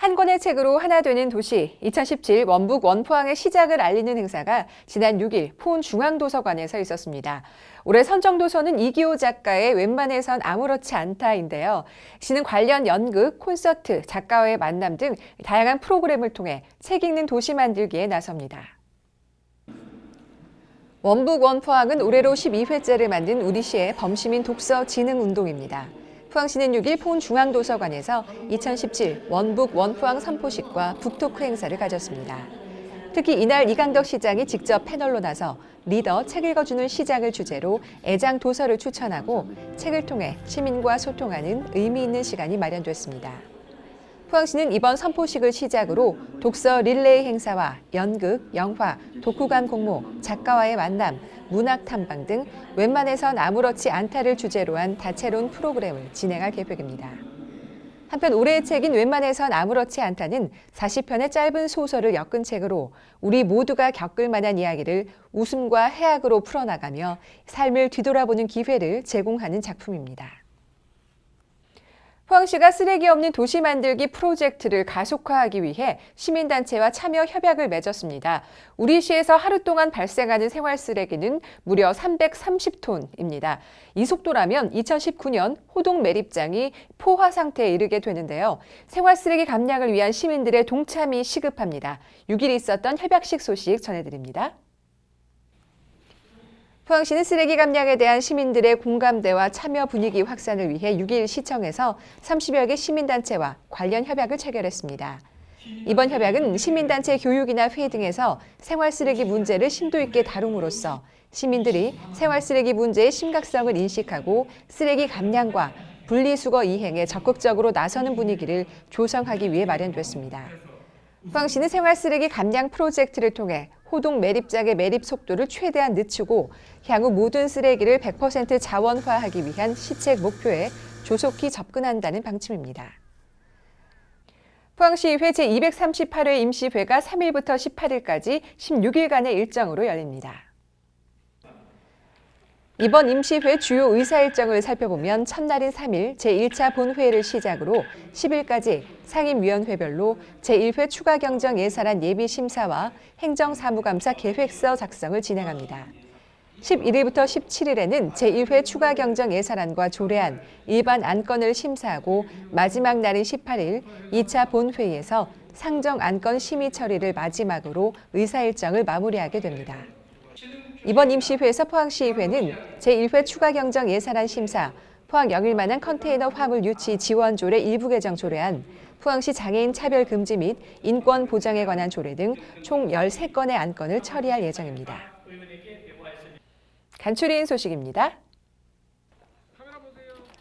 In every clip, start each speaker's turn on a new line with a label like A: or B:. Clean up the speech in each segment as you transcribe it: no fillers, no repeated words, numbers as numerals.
A: 한 권의 책으로 하나 되는 도시 2017 원북 원포항의 시작을 알리는 행사가 지난 6일 포은중앙도서관에서 있었습니다. 올해 선정도서는 이기호 작가의 웬만해선 아무렇지 않다인데요. 시는 관련 연극, 콘서트, 작가와의 만남 등 다양한 프로그램을 통해 책 읽는 도시 만들기에 나섭니다. 원북 원포항은 올해로 12회째를 만든 우리시의 범시민 독서 진흥 운동입니다. 포항시는 6일 포은중앙도서관에서 2017 원북 원포항 선포식과 북토크 행사를 가졌습니다. 특히 이날 이강덕 시장이 직접 패널로 나서 리더 책 읽어주는 시작을 주제로 애장 도서를 추천하고 책을 통해 시민과 소통하는 의미 있는 시간이 마련됐습니다. 포항시는 이번 선포식을 시작으로 독서 릴레이 행사와 연극, 영화, 독후감 공모, 작가와의 만남, 문학 탐방 등 웬만해선 아무렇지 않다를 주제로 한 다채로운 프로그램을 진행할 계획입니다. 한편 올해의 책인 웬만해선 아무렇지 않다는 40편의 짧은 소설을 엮은 책으로 우리 모두가 겪을 만한 이야기를 웃음과 해악으로 풀어나가며 삶을 뒤돌아보는 기회를 제공하는 작품입니다. 포항시가 쓰레기 없는 도시 만들기 프로젝트를 가속화하기 위해 시민단체와 참여 협약을 맺었습니다. 우리시에서 하루 동안 발생하는 생활 쓰레기는 무려 330톤입니다. 이 속도라면 2019년 호동 매립장이 포화 상태에 이르게 되는데요. 생활 쓰레기 감량을 위한 시민들의 동참이 시급합니다. 6일 있었던 협약식 소식 전해드립니다. 포항시는 쓰레기 감량에 대한 시민들의 공감대와 참여 분위기 확산을 위해 6일 시청에서 30여 개 시민단체와 관련 협약을 체결했습니다. 이번 협약은 시민단체 교육이나 회의 등에서 생활쓰레기 문제를 심도 있게 다룸으로써 시민들이 생활쓰레기 문제의 심각성을 인식하고 쓰레기 감량과 분리수거 이행에 적극적으로 나서는 분위기를 조성하기 위해 마련됐습니다. 포항시는 생활쓰레기 감량 프로젝트를 통해 호동 매립장의 매립 속도를 최대한 늦추고 향후 모든 쓰레기를 100% 자원화하기 위한 시책 목표에 조속히 접근한다는 방침입니다. 포항시의회 제238회 임시회가 3일부터 18일까지 16일간의 일정으로 열립니다. 이번 임시회 주요 의사 일정을 살펴보면 첫날인 3일 제1차 본회의를 시작으로 10일까지 상임위원회별로 제1회 추가 경정 예산안 예비 심사와 행정사무감사 계획서 작성을 진행합니다. 11일부터 17일에는 제1회 추가 경정 예산안과 조례안, 일반 안건을 심사하고 마지막 날인 18일 2차 본회의에서 상정 안건 심의 처리를 마지막으로 의사 일정을 마무리하게 됩니다. 이번 임시회에서 포항시의회는 제1회 추가 경정 예산안 심사, 포항 영일만한 컨테이너 화물 유치 지원 조례 일부 개정 조례안, 포항시 장애인 차별 금지 및 인권 보장에 관한 조례 등 총 13건의 안건을 처리할 예정입니다. 간추린 소식입니다.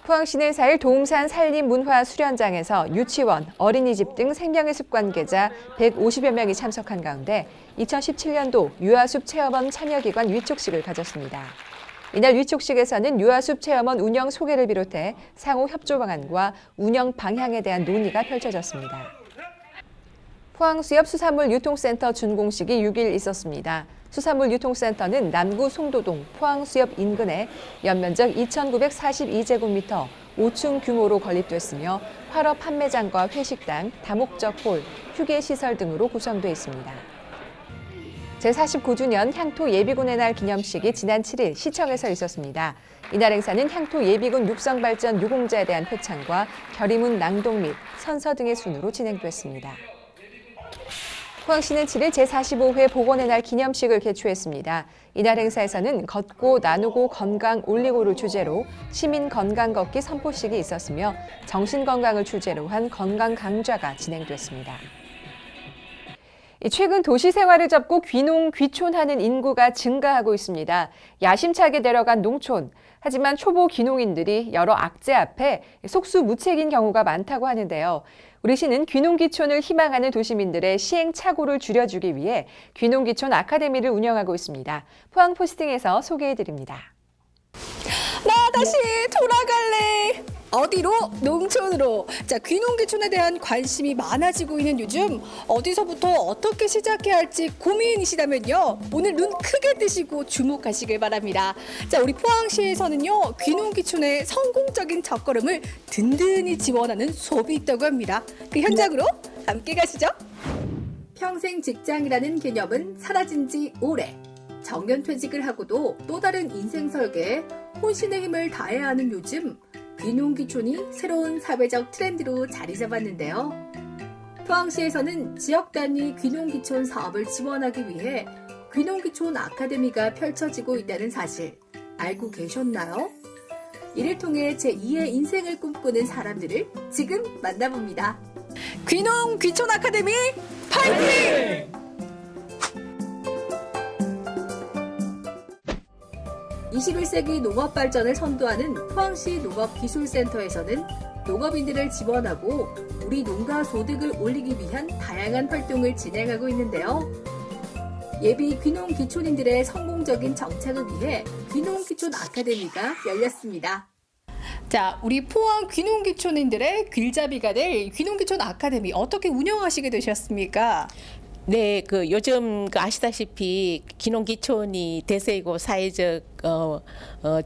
A: 포항시는 4일 도움산 산림문화수련장에서 유치원, 어린이집 등 생명의 숲 관계자 150여 명이 참석한 가운데 2017년도 유아숲 체험원 참여기관 위촉식을 가졌습니다. 이날 위촉식에서는 유아숲 체험원 운영 소개를 비롯해 상호 협조 방안과 운영 방향에 대한 논의가 펼쳐졌습니다. 포항수협 수산물 유통센터 준공식이 6일 있었습니다. 수산물 유통센터는 남구 송도동 포항수협 인근에 연면적 2,942제곱미터 5층 규모로 건립됐으며 활업 판매장과 회식당, 다목적 홀, 휴게시설 등으로 구성되어 있습니다. 제49주년 향토 예비군의 날 기념식이 지난 7일 시청에서 있었습니다. 이날 행사는 향토 예비군 육성발전 유공자에 대한 표창과 결의문 낭독 및 선서 등의 순으로 진행됐습니다. 포항시는 7일 제45회 복원의 날 기념식을 개최했습니다. 이날 행사에서는 걷고 나누고 건강 올리고를 주제로 시민 건강 걷기 선포식이 있었으며 정신 건강을 주제로 한 건강 강좌가 진행됐습니다. 최근 도시 생활을 접고 귀농, 귀촌하는 인구가 증가하고 있습니다. 야심차게 내려간 농촌. 하지만 초보 귀농인들이 여러 악재 앞에 속수무책인 경우가 많다고 하는데요. 우리 시는 귀농귀촌을 희망하는 도시민들의 시행착오를 줄여주기 위해 귀농귀촌 아카데미를 운영하고 있습니다. 포항포스팅에서 소개해드립니다.
B: 나 다시 돌아갈래. 어디로? 농촌으로. 자, 귀농귀촌에 대한 관심이 많아지고 있는 요즘 어디서부터 어떻게 시작해야 할지 고민이시다면요. 오늘 눈 크게 뜨시고 주목하시길 바랍니다. 자, 우리 포항시에서는요. 귀농귀촌의 성공적인 첫걸음을 든든히 지원하는 수업이 있다고 합니다. 그 현장으로 함께 가시죠. 평생 직장이라는 개념은 사라진 지 오래. 정년퇴직을 하고도 또 다른 인생 설계에 혼신의 힘을 다해야 하는 요즘 귀농귀촌이 새로운 사회적 트렌드로 자리 잡았는데요. 포항시에서는 지역 단위 귀농귀촌 사업을 지원하기 위해 귀농귀촌 아카데미가 펼쳐지고 있다는 사실 알고 계셨나요? 이를 통해 제2의 인생을 꿈꾸는 사람들을 지금 만나봅니다. 귀농귀촌 아카데미 파이팅! 21세기 농업 발전을 선도하는 포항시 농업기술센터에서는 농업인들을 지원하고 우리 농가 소득을 올리기 위한 다양한 활동을 진행하고 있는데요. 예비 귀농귀촌인들의 성공적인 정착을 위해 귀농귀촌 아카데미가 열렸습니다. 자, 우리 포항 귀농귀촌인들의 길잡이가 될 귀농귀촌 아카데미 어떻게 운영하시게 되셨습니까?
C: 네, 요즘 아시다시피 귀농귀촌이 대세이고 사회적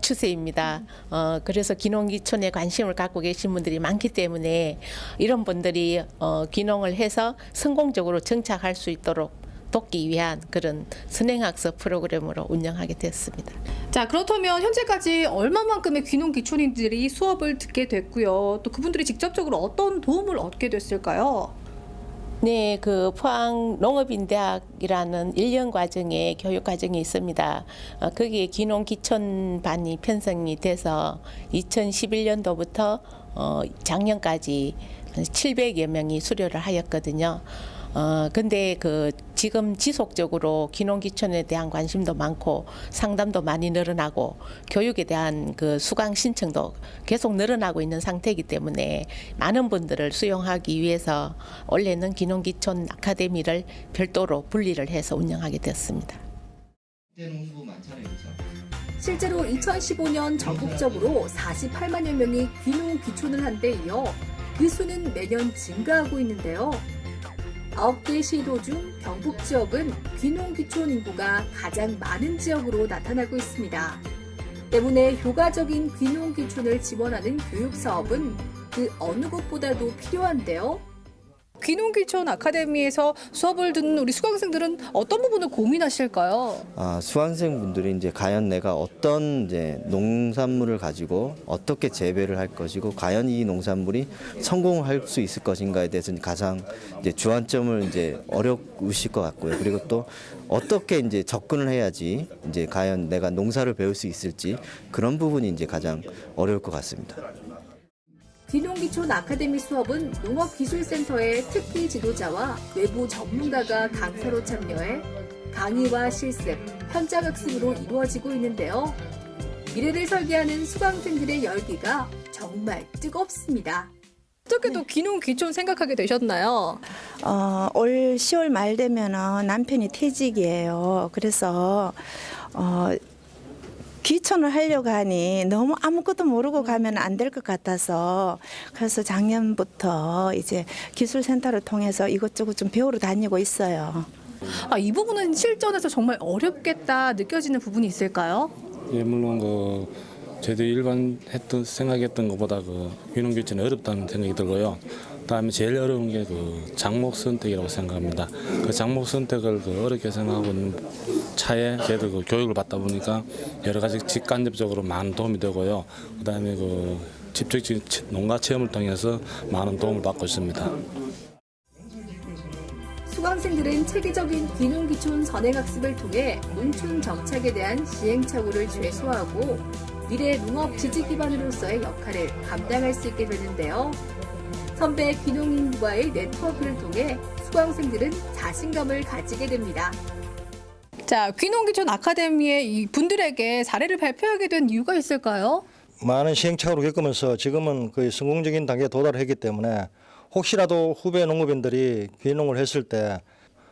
C: 추세입니다. 그래서 귀농귀촌에 관심을 갖고 계신 분들이 많기 때문에 이런 분들이 귀농을 해서 성공적으로 정착할 수 있도록 돕기 위한 그런 선행학습 프로그램으로 운영하게 됐습니다.
B: 자, 그렇다면 현재까지 얼마만큼의 귀농귀촌인들이 수업을 듣게 됐고요. 또 그분들이 직접적으로 어떤 도움을 얻게 됐을까요?
C: 네, 포항 농업인대학이라는 1년 과정의 교육 과정이 있습니다. 거기에 귀농귀촌반이 편성이 돼서 2011년도부터 작년까지 700여 명이 수료를 하였거든요. 근데 지금 지속적으로 귀농귀촌에 대한 관심도 많고 상담도 많이 늘어나고 교육에 대한 수강 신청도 계속 늘어나고 있는 상태이기 때문에 많은 분들을 수용하기 위해서 원래는 귀농귀촌 아카데미를 별도로 분리를 해서 운영하게 되었습니다.
B: 실제로 2015년 전국적으로 48만여 명이 귀농귀촌을 한 데 이어 그 수는 매년 증가하고 있는데요. 9개 시도 중 경북 지역은 귀농귀촌 인구가 가장 많은 지역으로 나타나고 있습니다. 때문에 효과적인 귀농귀촌을 지원하는 교육 사업은 그 어느 곳보다도 필요한데요. 귀농귀촌 아카데미에서 수업을 듣는 우리 수강생들은 어떤 부분을 고민하실까요?
D: 수강생분들이 이제 과연 내가 어떤 농산물을 가지고 어떻게 재배를 할 것이고 과연 이 농산물이 성공할 수 있을 것인가에 대해서 가장 주안점을 어려우실 것 같고요. 그리고 또 어떻게 접근을 해야지 과연 내가 농사를 배울 수 있을지 그런 부분이 가장 어려울 것 같습니다.
B: 귀농귀촌 아카데미 수업은 농업기술센터의 특기 지도자와 외부 전문가가 강사로 참여해 강의와 실습, 현장학습으로 이루어지고 있는데요. 미래를 설계하는 수강생들의 열기가 정말 뜨겁습니다. 어떻게 또 귀농귀촌 생각하게 되셨나요?
E: 올 10월 말 되면 남편이 퇴직이에요. 그래서 귀촌을 하려고 하니 너무 아무것도 모르고 가면 안 될 것 같아서 그래서 작년부터 이제 기술센터를 통해서 이것저것 좀 배우러 다니고 있어요.
B: 이 부분은 실전에서 정말 어렵겠다 느껴지는 부분이 있을까요?
F: 예, 물론 저희도 일반 생각했던 것보다 귀농귀촌이 어렵다는 생각이 들고요. 그다음에 제일 어려운 게 작목 선택이라고 생각합니다. 작목 선택을 어렵게 생각하고 있는 차에 저희도 교육을 받다 보니까 여러 가지 직간접적으로 많은 도움이 되고요. 그다음에 직접적인 농가 체험을 통해서 많은 도움을 받고 있습니다.
B: 수강생들은 체계적인 귀농귀촌 선행학습을 통해 농촌 정착에 대한 시행착오를 최소화하고 미래 농업 지지 기반으로서의 역할을 감당할 수 있게 되는데요. 선배 귀농인과의 네트워크를 통해 수강생들은 자신감을 가지게 됩니다. 자, 귀농귀촌 아카데미의 이 분들에게 사례를 발표하게 된 이유가 있을까요?
G: 많은 시행착오를 겪으면서 지금은 거의 성공적인 단계에 도달했기 때문에 혹시라도 후배 농업인들이 귀농을 했을 때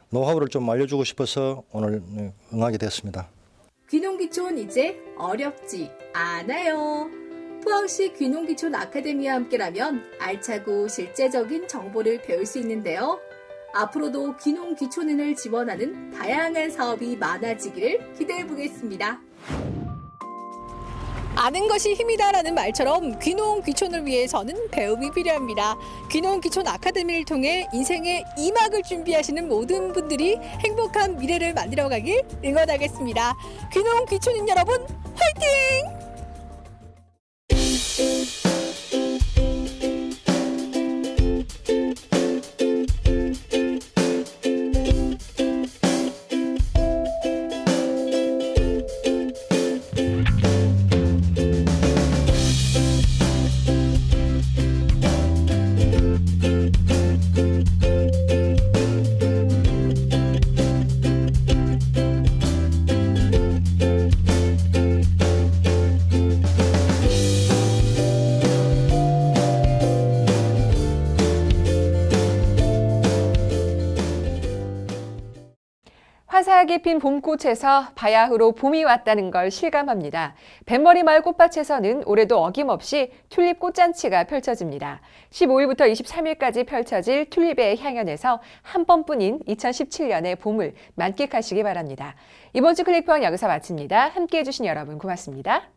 G: 노하우를 좀 알려주고 싶어서 오늘 응하게 됐습니다.
B: 귀농귀촌 이제 어렵지 않아요. 포항시 귀농귀촌 아카데미와 함께라면 알차고 실제적인 정보를 배울 수 있는데요. 앞으로도 귀농귀촌인을 지원하는 다양한 사업이 많아지기를 기대해 보겠습니다. 아는 것이 힘이다라는 말처럼 귀농 귀촌을 위해서는 배움이 필요합니다. 귀농 귀촌 아카데미를 통해 인생의 2막을 준비하시는 모든 분들이 행복한 미래를 만들어 가길 응원하겠습니다. 귀농 귀촌인 여러분 화이팅!
A: 화사하게 핀 봄꽃에서 바야흐로 봄이 왔다는 걸 실감합니다. 뱃머리 마을 꽃밭에서는 올해도 어김없이 튤립 꽃잔치가 펼쳐집니다. 15일부터 23일까지 펼쳐질 튤립의 향연에서 한 번뿐인 2017년의 봄을 만끽하시기 바랍니다. 이번 주 클릭포항 여기서 마칩니다. 함께해 주신 여러분 고맙습니다.